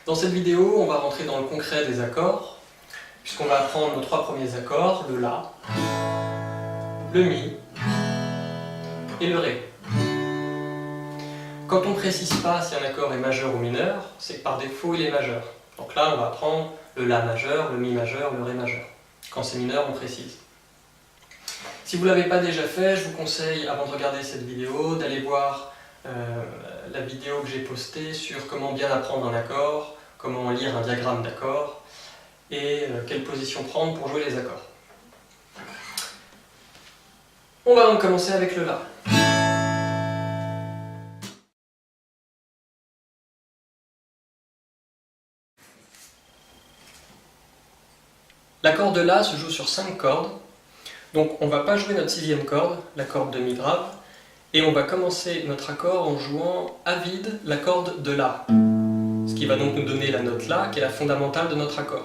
Dans cette vidéo, on va rentrer dans le concret des accords, puisqu'on va apprendre nos trois premiers accords, le La, le Mi et le Ré. Quand on ne précise pas si un accord est majeur ou mineur, c'est que par défaut il est majeur. Donc là, on va apprendre le La majeur, le Mi majeur, le Ré majeur. Quand c'est mineur, on précise. Si vous ne l'avez pas déjà fait, je vous conseille, avant de regarder cette vidéo, d'aller voir la vidéo que j'ai postée sur comment bien apprendre un accord, comment lire un diagramme d'accord et quelle position prendre pour jouer les accords. On va donc commencer avec le La. L'accord de La se joue sur 5 cordes, donc on ne va pas jouer notre 6e corde, la corde de Mi grave, et on va commencer notre accord en jouant à vide la corde de La, ce qui va donc nous donner la note La, qui est la fondamentale de notre accord.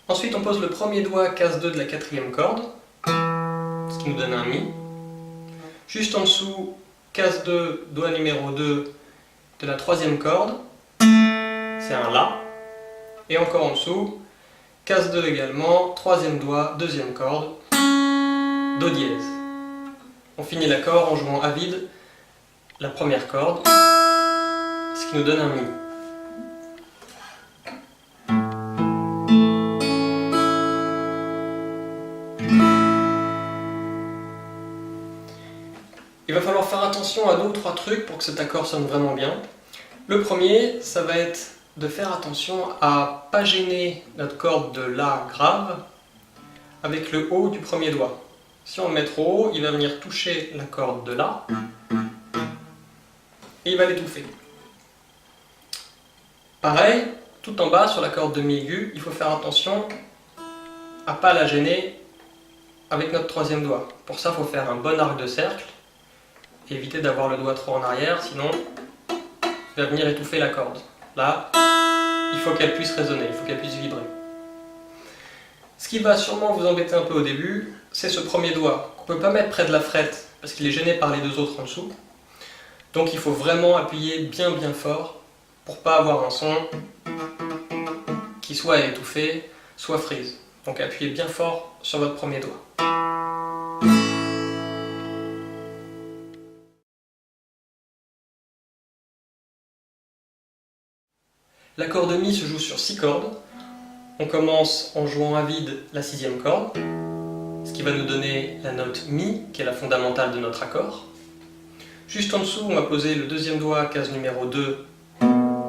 Ensuite on pose le premier doigt case 2 de la 4e corde, ce qui nous donne un Mi. Juste en dessous, case 2, doigt numéro 2 de la 3e corde, c'est un La. Et encore en dessous, case 2 également, 3e doigt, 2e corde, Do dièse. On finit l'accord en jouant à vide la première corde, ce qui nous donne un Mi. Il va falloir faire attention à 2 ou 3 trucs pour que cet accord sonne vraiment bien. Le premier, ça va être de faire attention à ne pas gêner notre corde de La grave avec le haut du premier doigt. Si on le met trop haut, il va venir toucher la corde de La et il va l'étouffer. Pareil, tout en bas sur la corde de Mi aigu, il faut faire attention à ne pas la gêner avec notre 3e doigt. Pour ça, il faut faire un bon arc de cercle et éviter d'avoir le doigt trop en arrière, sinon il va venir étouffer la corde. Là, il faut qu'elle puisse résonner, il faut qu'elle puisse vibrer. Ce qui va sûrement vous embêter un peu au début, c'est ce premier doigt, qu'on ne peut pas mettre près de la frette, parce qu'il est gêné par les 2 autres en dessous. Donc il faut vraiment appuyer bien fort, pour ne pas avoir un son qui soit étouffé, soit freeze. Donc appuyez bien fort sur votre premier doigt. L'accord de Mi se joue sur 6 cordes. On commence en jouant à vide la 6e corde, ce qui va nous donner la note Mi, qui est la fondamentale de notre accord. Juste en dessous, on va poser le 2e doigt, case numéro 2,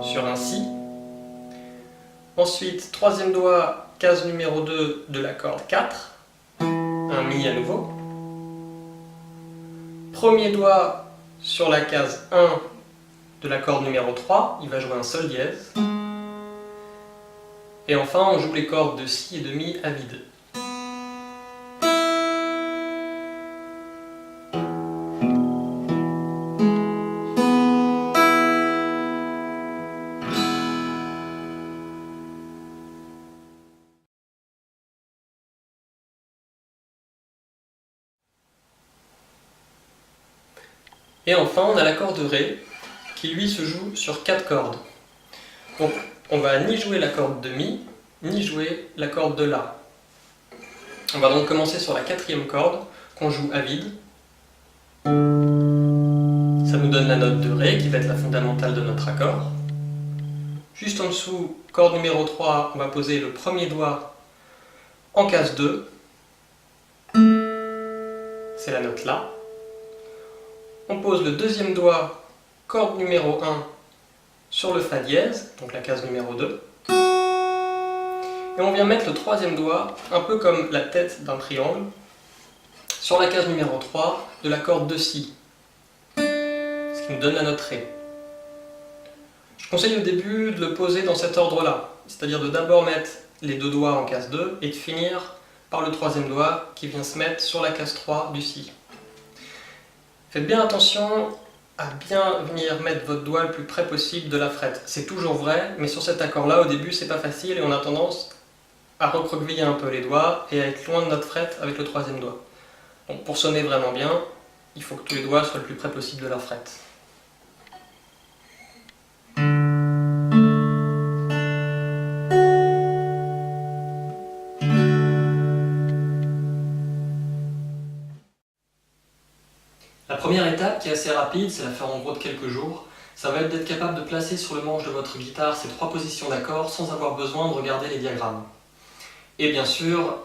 sur un Si. Ensuite, 3e doigt, case numéro 2 de la corde 4, un Mi à nouveau. Premier doigt sur la case 1 de la corde numéro 3, il va jouer un Sol dièse. Et enfin, on joue les cordes de Si et de Mi à vide. Et enfin, on a l'accord de Ré, qui lui se joue sur 4 cordes. Donc, on va ni jouer la corde de Mi, ni jouer la corde de La. On va donc commencer sur la 4e corde, qu'on joue à vide. Ça nous donne la note de Ré, qui va être la fondamentale de notre accord. Juste en dessous, corde numéro 3, on va poser le premier doigt en case 2. C'est la note La. On pose le 2e doigt, corde numéro 1, sur le Fa dièse, donc la case numéro 2. Et on vient mettre le 3e doigt, un peu comme la tête d'un triangle, sur la case numéro 3 de la corde de Si, ce qui nous donne la note Ré. Je conseille au début de le poser dans cet ordre-là, c'est-à-dire de d'abord mettre les 2 doigts en case 2 et de finir par le 3e doigt qui vient se mettre sur la case 3 du Si. Faites bien attention à bien venir mettre votre doigt le plus près possible de la frette. C'est toujours vrai, mais sur cet accord-là, au début, c'est pas facile et on a tendance à recroqueviller un peu les doigts et à être loin de notre frette avec le 3e doigt. Donc pour sonner vraiment bien, il faut que tous les doigts soient le plus près possible de la frette. La première étape, qui est assez rapide, c'est la faire en gros de quelques jours. Ça va être d'être capable de placer sur le manche de votre guitare ces 3 positions d'accords sans avoir besoin de regarder les diagrammes. Et bien sûr,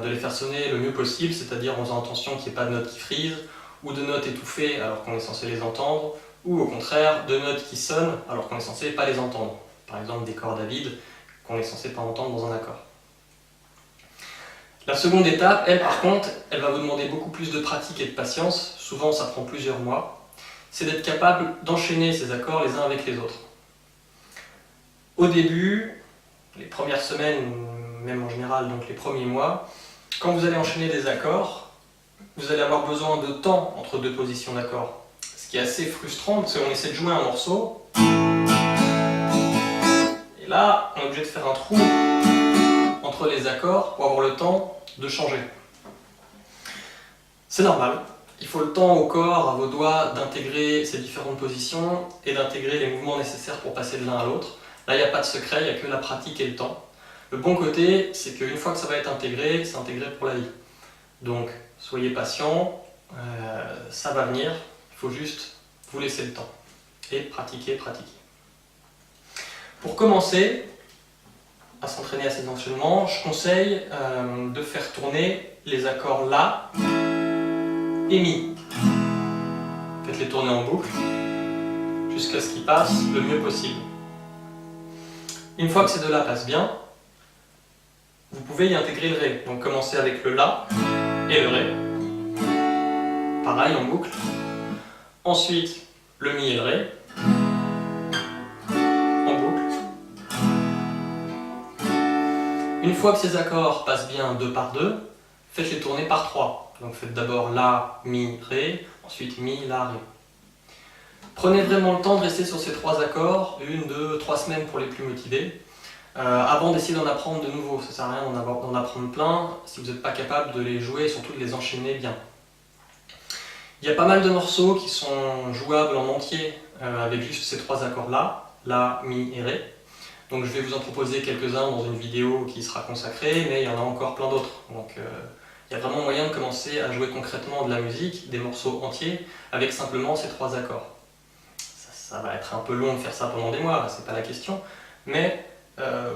de les faire sonner le mieux possible, c'est-à-dire en faisant attention qu'il n'y ait pas de notes qui frisent, ou de notes étouffées alors qu'on est censé les entendre, ou au contraire, de notes qui sonnent alors qu'on est censé pas les entendre. Par exemple, des cordes à vide qu'on est censé pas entendre dans un accord. La seconde étape, elle par contre, elle va vous demander beaucoup plus de pratique et de patience, souvent ça prend plusieurs mois, c'est d'être capable d'enchaîner ces accords les uns avec les autres. Au début, les premières semaines, même en général donc les premiers mois, quand vous allez enchaîner des accords, vous allez avoir besoin de temps entre 2 positions d'accords. Ce qui est assez frustrant parce qu'on essaie de jouer un morceau, et là on est obligé de faire un trou entre les accords pour avoir le temps de changer. C'est normal, il faut le temps au corps, à vos doigts, d'intégrer ces différentes positions et d'intégrer les mouvements nécessaires pour passer de l'un à l'autre. Là, il n'y a pas de secret, il n'y a que la pratique et le temps. Le bon côté, c'est qu'une fois que ça va être intégré, c'est intégré pour la vie. Donc, soyez patient, ça va venir, il faut juste vous laisser le temps. Et pratiquer, pratiquer. Pour commencer à s'entraîner à ces enchaînements, je conseille de faire tourner les accords La et Mi. Faites-les tourner en boucle jusqu'à ce qu'ils passent le mieux possible. Une fois que ces deux-là passent bien, vous pouvez y intégrer le Ré. Donc commencez avec le La et le Ré. Pareil en boucle. Ensuite, le Mi et le Ré. En boucle. Une fois que ces accords passent bien 2 par 2, faites-les tourner par 3. Donc faites d'abord La, Mi, Ré, ensuite Mi, La, Ré. Prenez vraiment le temps de rester sur ces 3 accords, 1, 2, 3 semaines pour les plus motivés, avant d'essayer d'en apprendre de nouveaux. Ça ne sert à rien d'en apprendre plein si vous n'êtes pas capable de les jouer et surtout de les enchaîner bien. Il y a pas mal de morceaux qui sont jouables en entier avec juste ces 3 accords-là, La, Mi et Ré. Donc je vais vous en proposer quelques-uns dans une vidéo qui sera consacrée, mais il y en a encore plein d'autres. Donc il y a vraiment moyen de commencer à jouer concrètement de la musique, des morceaux entiers, avec simplement ces 3 accords. Ça va être un peu long de faire ça pendant des mois, c'est pas la question, mais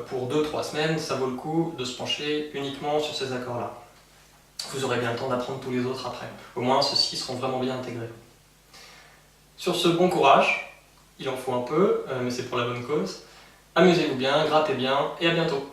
pour 2-3 semaines, ça vaut le coup de se pencher uniquement sur ces accords-là. Vous aurez bien le temps d'apprendre tous les autres après. Au moins, ceux-ci seront vraiment bien intégrés. Sur ce, bon courage, il en faut un peu, mais c'est pour la bonne cause. Amusez-vous bien, grattez bien, et à bientôt.